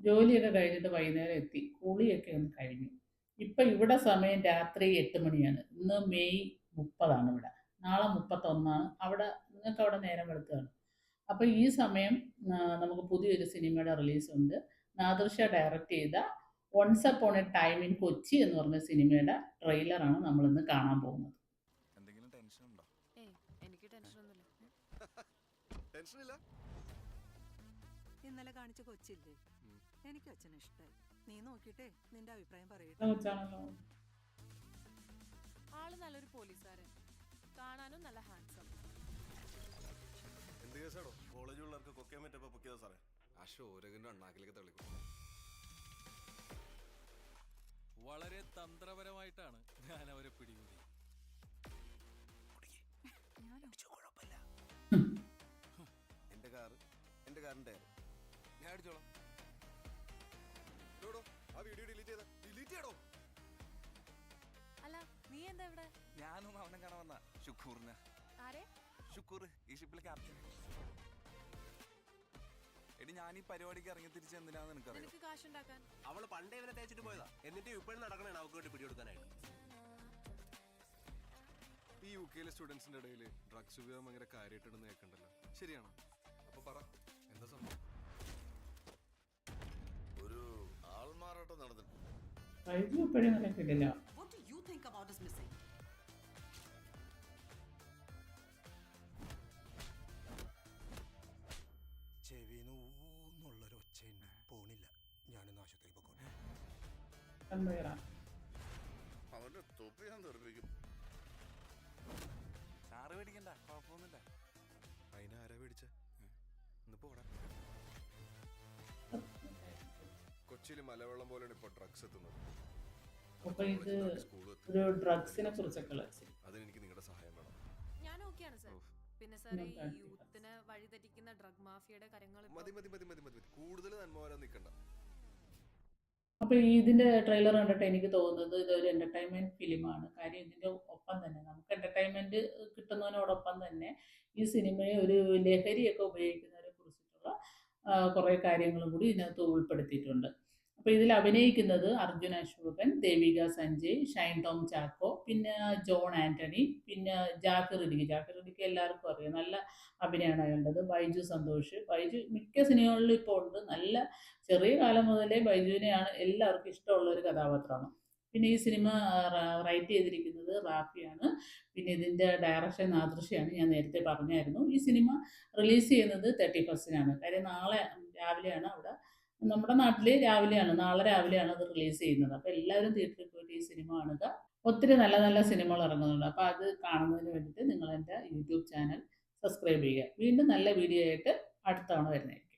ജോലിയൊക്കെ കഴിഞ്ഞിട്ട് വൈകുന്നേരം എത്തി. കുളിയൊക്കെ ഒന്ന് കഴിഞ്ഞു. ഇപ്പം ഇവിടെ സമയം രാത്രി 8 മണിയാണ്. ഇന്ന് മെയ് 30 ഇവിടെ. നാളെ 31. നിങ്ങൾക്കവിടെ നേരം വെളുക്കുകയാണ്. അപ്പോൾ ഈ സമയം നമുക്ക് പുതിയൊരു സിനിമയുടെ റിലീസുണ്ട്. നാദിർഷ ഡയറക്റ്റ് ചെയ്ത once upon a time in Kochi എന്ന് പറഞ്ഞ സിനിമയുടെ ട്രെയിലറാണ് നമ്മളിന്ന് കാണാൻ പോകുന്നത്. എന്തെങ്കിലും ടെൻഷൻ ഉണ്ടോ? എനിക്ക് ടെൻഷനൊന്നുമില്ല. ടെൻഷനില്ല. ഇന്നലെ കാണിച്ച കൊച്ചില്ലേ, എനിക്ക് അച്ഛനെ ഇഷ്ടായി. നീ നോക്കിട്ടെ നിന്റെ അഭിപ്രായം പറയട്ടെ. ആള് നല്ലൊരു പോലീസുകാരൻ, കാണാനും നല്ല ഹാൻസം. എന്ത് കേസാണോ കോളേജ് പിള്ളേർക്ക് കൊക്കാൻ പറ്റപ്പോ പൊക്കിയതാ സാറേ? ആ ഷോരകന്റെ അണ്ണാക്കിലേക്ക് തള്ളിക്കും. വളരെ തന്ത്രപരമായിട്ടാണ് ഞാൻ അവരെ പിടികൂടി. എന്റെ കാറിന്റെ ഞാൻ അടിച്ചോളാം. ആ വീഡിയോ ഡിലീറ്റ് ചെയ്തോ. അല്ല, നീ എന്താ ഇവിടെ? ഞാനൊന്നും അവനെ കാണാൻ വന്ന ഷുക്കൂറിന്. ആരെ? ഷുക്കൂർ, ഈ ഷിപ്പിലെ ക്യാപ്റ്റൻ. എടി, ഞാൻ ഈ പരിപാടിക്ക് ഇറങ്ങി തിരിച്ച് എന്തിനാന്ന് എനിക്കറിയാം. നിനക്ക് കാശുണ്ടാക്കാൻ. അവള് പണ്ടേ ഇവനെ തേച്ചിട്ട് പോയതാ. എന്നിട്ട് ഇപ്പോഴും നടക്കണേ അവർക്ക് വേണ്ടി പിടികൊടുക്കാനായിട്ട്. ഈ UK സ്റ്റുഡൻസിന്റെ ഇടയിൽ ഡ്രഗ്സ് ഉപയോഗം ഭയങ്കര കാര്യമായിട്ടുണ്ടെന്ന് കേൾക്കണ്ടല്ലോ, ശരിയാണോ? അപ്പൊ പറ, എന്താ സംഭവം? ഒരു ആൾമാറാട്ടം നടന്നിട്ടുണ്ട്. What do you think about his missing? ചെവിന്നുള്ളൊരു ഒച്ചയുണ്ട്, പോണില്ല. ഞാനിന്ന് ആശുപത്രിയിൽ പോകട്ടെ. അവന്റെ തൊപ്പി ഞാൻ തെറിപ്പിക്കും. സാറ് പേടിക്കണ്ട, കുഴപ്പമൊന്നുമില്ല. അതിനാരാ പേടിച്ച? ഇന്ന് പോടാ. കൊച്ചിയിൽ മലവെള്ളം പോലെയാണ് ഇപ്പൊ ഡ്രഗ്സ് എത്തുന്നത്. അതിനെനിക്ക് നിങ്ങളുടെ സഹായം വേണം. ഞാൻ ഓക്കെയാണ് സർ. പിന്നെ സാർ, ഈ യൂത്തിനെ വഴിതെറ്റിക്കുന്ന ഡ്രഗ് മാഫിയയുടെ കാര്യങ്ങൾ മതി. കൂടുതൽ നന്മ വരാൻ നിൽക്കണ്ട. അപ്പോൾ ഇതിന്റെ ട്രെയിലർ കണ്ടിട്ട് എനിക്ക് തോന്നുന്നത് ഇതൊരു എന്റർടൈൻമെന്റ് ഫിലിമാണ്. കാര്യം ഇതിന്റെ ഒപ്പം തന്നെ നമുക്ക് എന്റർടൈൻമെന്റ് കിട്ടുന്നതിനോടൊപ്പം തന്നെ ഈ സിനിമയെ ഒരു ലഹരിയൊക്കെ ഉപയോഗിക്കുന്നവരെ കുറിച്ചിട്ടുള്ള കുറേ കാര്യങ്ങളും കൂടി ഇതിനകത്ത് ഉൾപ്പെടുത്തിയിട്ടുണ്ട്. അപ്പോൾ ഇതിൽ അഭിനയിക്കുന്നത് അർജുൻ അശോകൻ, ദേവിക സഞ്ജയ്, ഷൈൻ ടോം ചാക്കോ, പിന്നെ ജോൺ ആന്റണി, പിന്നെ ജാക്കിർ ഇടുക്കി എല്ലാവർക്കും അറിയാം, നല്ല അഭിനയമാണ് അയാളുടേത്. ബൈജു സന്തോഷ്. ബൈജു മിക്ക സിനിമകളിലും ഇപ്പോൾ ഉണ്ട്. നല്ല ചെറിയ കാലം മുതലേ ബൈജുവിനെയാണ് എല്ലാവർക്കും ഇഷ്ടമുള്ള ഒരു കഥാപാത്രമാണ്. പിന്നെ ഈ സിനിമ റൈറ്റ് ചെയ്തിരിക്കുന്നത് റാഫിയാണ്. പിന്നെ ഇതിൻ്റെ ഡയറക്ഷൻ നാദിർഷയാണ്, ഞാൻ നേരത്തെ പറഞ്ഞായിരുന്നു. ഈ സിനിമ റിലീസ് ചെയ്യുന്നത് 31-നാണ്. കാര്യം നാളെ രാവിലെയാണ് അവിടെ നമ്മുടെ നാട്ടിൽ നാളെ രാവിലെയാണ് അത് റിലീസ് ചെയ്യുന്നത്. അപ്പോൾ എല്ലാവരും തിയേറ്ററിൽ പോയിട്ട് ഈ സിനിമ കാണുക. ഒത്തിരി നല്ല നല്ല സിനിമകൾ ഇറങ്ങുന്നുണ്ട്. അപ്പോൾ അത് കാണുന്നതിന് വേണ്ടിയിട്ട് നിങ്ങൾ എൻ്റെ യൂട്യൂബ് ചാനൽ സബ്സ്ക്രൈബ് ചെയ്യുക. വീണ്ടും നല്ല വീഡിയോ ആയിട്ട് അടുത്ത തവണ വരുന്നതായിരിക്കും.